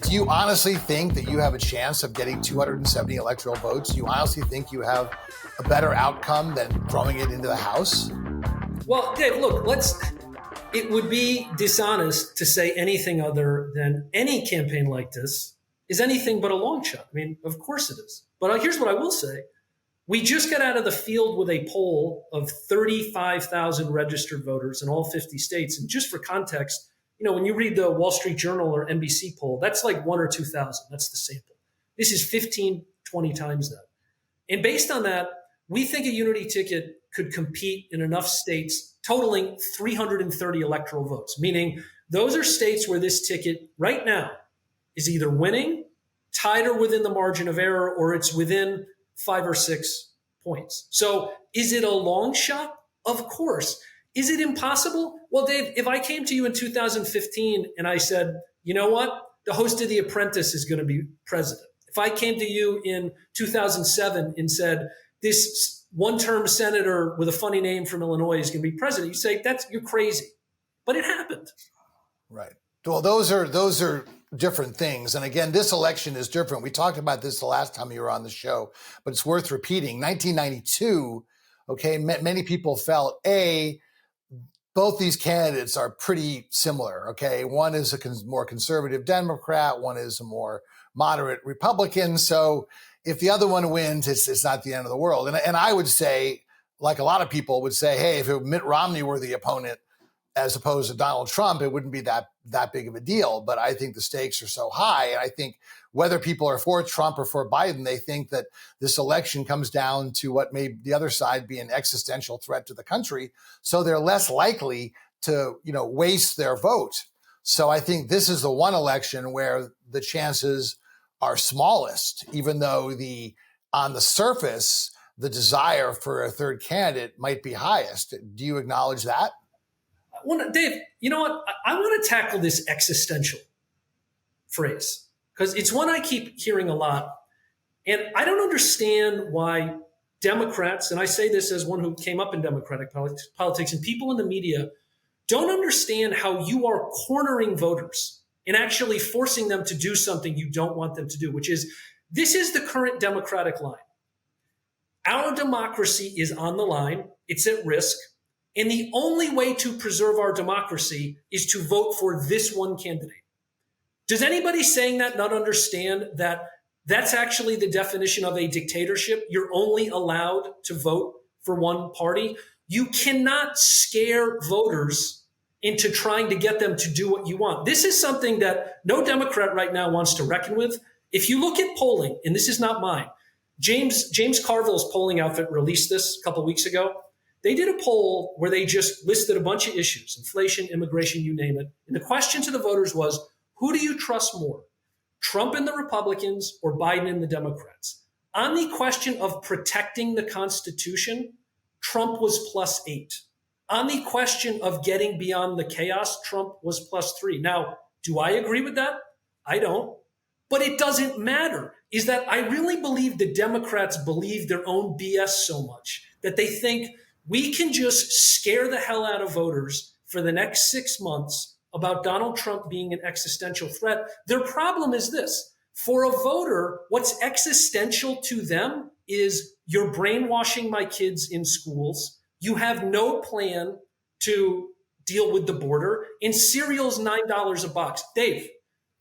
do you honestly think that you have a chance of getting 270 electoral votes? Do you honestly think you have a better outcome than throwing it into the House? Well, Dave, look, it would be dishonest to say anything other than any campaign like this is anything but a long shot. I mean, of course it is. But here's what I will say. We just got out of the field with a poll of 35,000 registered voters in all 50 states. And just for context, when you read the Wall Street Journal or NBC poll, that's like 1 or 2,000. That's the sample. This is 15, 20 times that. And based on that, we think a unity ticket could compete in enough states totaling 330 electoral votes, meaning those are states where this ticket right now is either winning, tied or within the margin of error, or it's within 5 or 6 points. So is it a long shot? Of course. Is it impossible? Well, Dave, if I came to you in 2015 and I said, you know what? The host of The Apprentice is going to be president. If I came to you in 2007 and said, this one-term senator with a funny name from Illinois is going to be president, you say, you're crazy. But it happened. Right. Well, those are different things. And again, this election is different. We talked about this the last time you were on the show, but it's worth repeating. 1992, okay, many people felt, both these candidates are pretty similar, okay? One is a more conservative Democrat, one is a more moderate Republican. So if the other one wins, it's not the end of the world. And I would say, like a lot of people would say, hey, if Mitt Romney were the opponent as opposed to Donald Trump, it wouldn't be that big of a deal. But I think the stakes are so high. And I think whether people are for Trump or for Biden, they think that this election comes down to what may the other side be an existential threat to the country. So they're less likely to, waste their vote. So I think this is the one election where the chances are smallest, even though on the surface, the desire for a third candidate might be highest. Do you acknowledge that? Well, Dave, you know what? I want to tackle this existential phrase because it's one I keep hearing a lot. And I don't understand why Democrats, and I say this as one who came up in Democratic politics, and people in the media don't understand how you are cornering voters and actually forcing them to do something you don't want them to do, which is, this is the current Democratic line. Our democracy is on the line. It's at risk. And the only way to preserve our democracy is to vote for this one candidate. Does anybody saying that not understand that that's actually the definition of a dictatorship? You're only allowed to vote for one party. You cannot scare voters into trying to get them to do what you want. This is something that no Democrat right now wants to reckon with. If you look at polling, and this is not mine, James Carville's polling outfit released this a couple of weeks ago. They did a poll where they just listed a bunch of issues, inflation, immigration, you name it. And the question to the voters was, who do you trust more, Trump and the Republicans or Biden and the Democrats? On the question of protecting the Constitution, Trump was +8. On the question of getting beyond the chaos, Trump was +3. Now, do I agree with that? I don't. But it doesn't matter. Is that I really believe the Democrats believe their own BS so much that they think we can just scare the hell out of voters for the next 6 months about Donald Trump being an existential threat. Their problem is this. For a voter, what's existential to them is you're brainwashing my kids in schools. You have no plan to deal with the border. And cereal's $9 a box. Dave,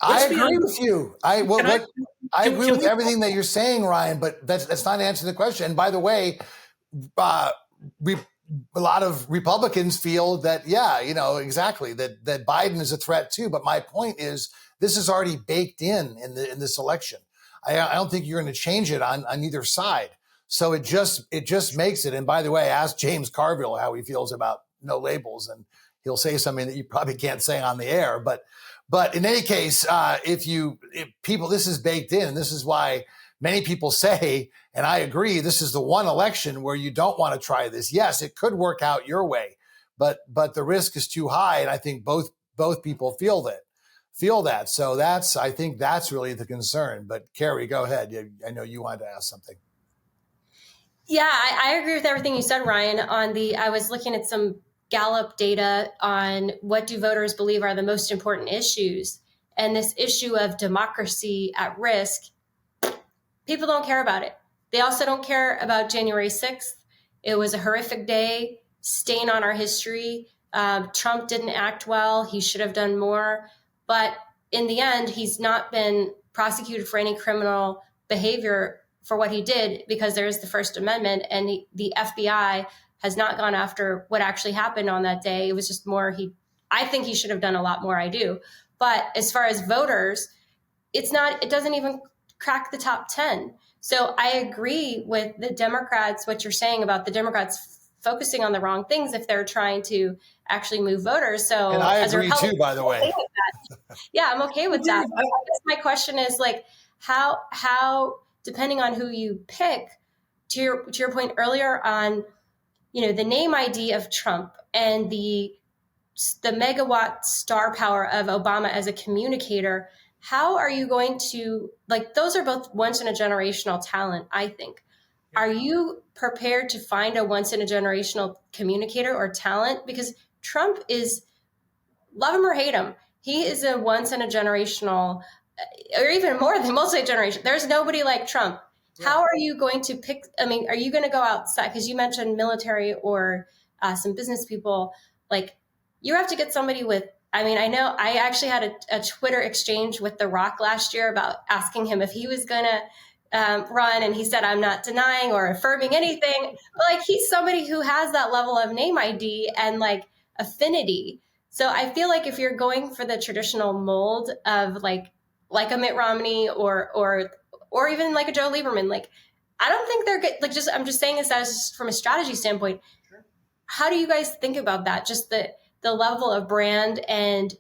I agree with you. I agree with everything that you're saying, Ryan, but that's not answering the question. And by the way, a lot of Republicans feel that, exactly, that Biden is a threat too. But my point is, this is already baked in this election. I don't think you're going to change it on either side. So it just makes it. And by the way, ask James Carville how he feels about no labels, and he'll say something that you probably can't say on the air. But in any case, if people, this is baked in, and this is why many people say, and I agree, this is the one election where you don't want to try this. Yes, it could work out your way, but the risk is too high, and I think both people feel that. So I think that's really the concern. But Carrie, go ahead. I know you wanted to ask something. Yeah, I agree with everything you said, Ryan. I was looking at some Gallup data on what do voters believe are the most important issues. and this issue of democracy at risk, people don't care about it. They also don't care about January 6th. It was a horrific day, stain on our history. Trump didn't act well. He should have done more. But in the end, he's not been prosecuted for any criminal behavior for what he did, because there is the First Amendment, and the FBI has not gone after what actually happened on that day. It was just more, I think he should have done a lot more. I do. But as far as voters, it doesn't even crack the top 10. So I agree with the Democrats, what you're saying about the Democrats focusing on the wrong things if they're trying to actually move voters. So, and I agree too, by the way. Yeah, I'm okay with that. I guess my question is, like, how depending on who you pick, to your point earlier on, the name ID of Trump and the megawatt star power of Obama as a communicator, how are you going to, like, those are both once in a generational talent, I think. Are you prepared to find a once in a generational communicator or talent? Because Trump is, love him or hate him, he is a once in a generational, or even more than multi-generation. There's nobody like Trump. Yeah. How are you going to pick? I mean, are you going to go outside? Because you mentioned military or some business people. Like, you have to get somebody with, I mean, I know I actually had a Twitter exchange with The Rock last year about asking him if he was going to run. And he said, I'm not denying or affirming anything. But, like, he's somebody who has that level of name ID and, like, affinity. So I feel like if you're going for the traditional mold of like a Mitt Romney or even like a Joe Lieberman, like, I don't think they're good. Like, I'm just saying this as from a strategy standpoint. Sure. How do you guys think about that? Just the level of brand and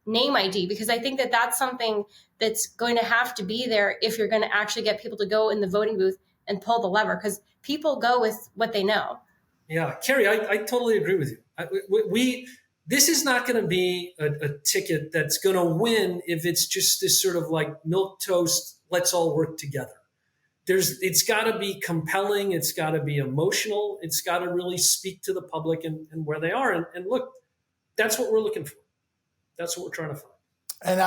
name ID, because I think that that's something that's going to have to be there if you're going to actually get people to go in the voting booth and pull the lever, because people go with what they know. Yeah, Carrie, I totally agree with you. This is not going to be a ticket that's going to win if it's just this sort of like milquetoast, let's all work together. It's got to be compelling. It's got to be emotional. It's got to really speak to the public and where they are. And look, that's what we're looking for. That's what we're trying to find. And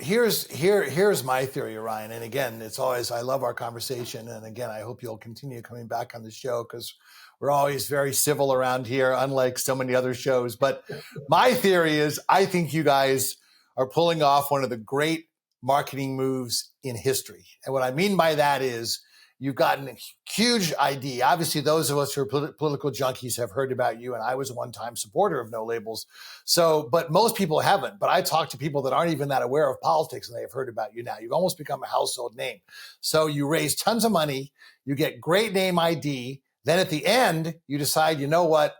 here's my theory, Ryan. And again, it's always, I love our conversation. And again, I hope you'll continue coming back on the show, because we're always very civil around here, unlike so many other shows. But my theory is, I think you guys are pulling off one of the great marketing moves in history. And what I mean by that is, you've gotten a huge ID. Obviously, those of us who are political junkies have heard about you, and I was a one-time supporter of No Labels. So, but most people haven't. But I talk to people that aren't even that aware of politics, and they've heard about you now. You've almost become a household name. So you raise tons of money, you get great name ID. Then at the end, you decide, you know what,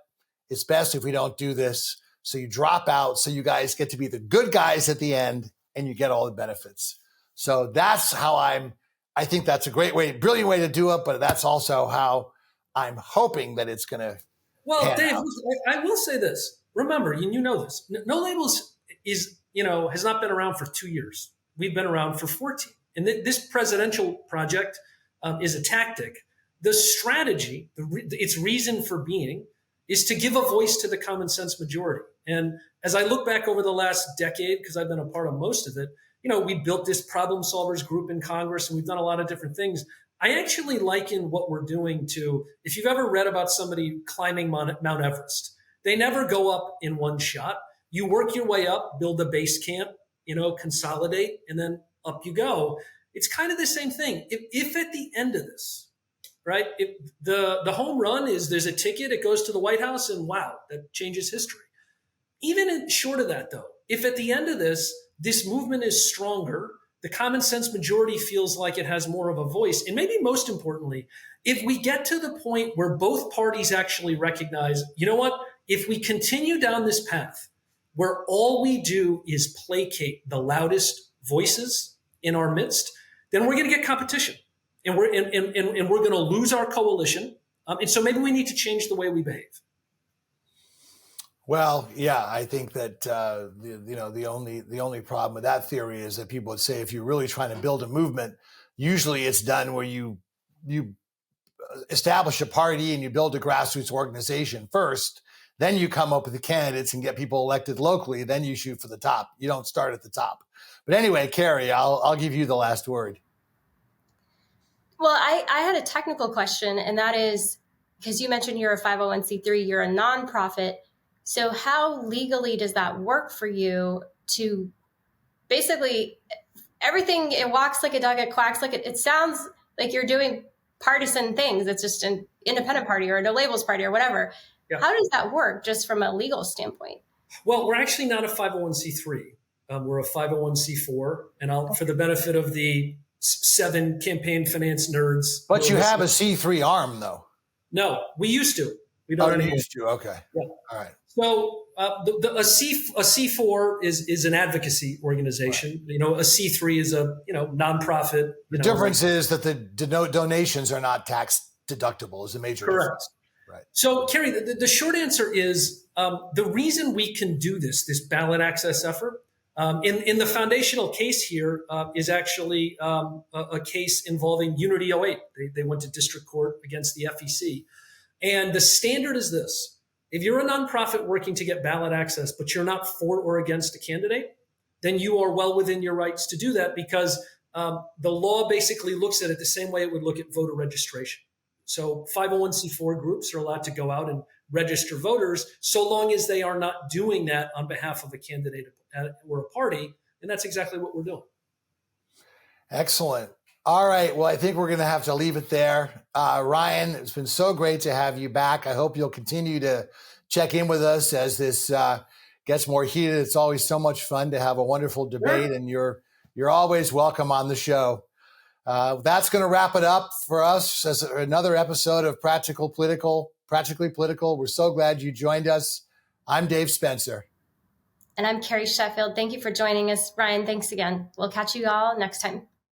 it's best if we don't do this. So you drop out. So you guys get to be the good guys at the end, and you get all the benefits. So that's how I think that's a brilliant way to do it. But that's also how I'm hoping that it's going to. Well, Dave, I will say this. Remember, and you know this, No Labels has not been around for 2 years. We've been around for 14. And this presidential project is a tactic. The strategy, its reason for being, is to give a voice to the common sense majority. And as I look back over the last decade, because I've been a part of most of it, we built this problem solvers group in Congress, and we've done a lot of different things. I actually liken what we're doing to, if you've ever read about somebody climbing Mount Everest, they never go up in one shot. You work your way up, build a base camp, consolidate, and then up you go. It's kind of the same thing. If at the end of this, right, if the home run is there's a ticket, it goes to the White House, and wow, that changes history. Even short of that, though, if at the end of this movement is stronger, the common sense majority feels like it has more of a voice, and maybe most importantly, if we get to the point where both parties actually recognize, you know what, if we continue down this path where all we do is placate the loudest voices in our midst, then we're going to get competition. And we're going to lose our coalition, and so maybe we need to change the way we behave. Well, yeah, I think that the only problem with that theory is that people would say, if you're really trying to build a movement, usually it's done where you establish a party and you build a grassroots organization first. Then you come up with the candidates and get people elected locally. Then you shoot for the top. You don't start at the top. But anyway, Carrie, I'll give you the last word. Well, I had a technical question, and that is because you mentioned you're a 501c3, you're a nonprofit. So how legally does that work for you to basically everything, it walks like a duck, it quacks like it sounds like you're doing partisan things. It's just an independent party or a no labels party or whatever. Yeah. How does that work just from a legal standpoint? Well, we're actually not a 501c3. We're a 501c4. And for the benefit of the 7 campaign finance nerds. But you have a C3 arm, though. No, we used to. We don't anymore. Used to. Okay. Yeah. All right. So a C4 is an advocacy organization. Right. A C3 is a nonprofit. The difference is that the donations are not tax deductible. Is a major difference. Right. So, Carrie, the short answer is the reason we can do this ballot access effort in the foundational case here is actually a case involving Unity 08. They went to district court against the FEC. And the standard is this. If you're a nonprofit working to get ballot access, but you're not for or against a candidate, then you are well within your rights to do that because the law basically looks at it the same way it would look at voter registration. So 501c4 groups are allowed to go out and register voters so long as they are not doing that on behalf of a candidate or a party. And that's exactly what we're doing. Excellent. All right. Well, I think we're going to have to leave it there. Ryan, it's been so great to have you back. I hope you'll continue to check in with us as this gets more heated. It's always so much fun to have a wonderful debate, and you're always welcome on the show. That's going to wrap it up for us as another episode of Practically Political. We're so glad you joined us. I'm Dave Spencer. And I'm Carrie Sheffield. Thank you for joining us. Ryan, thanks again. We'll catch you all next time.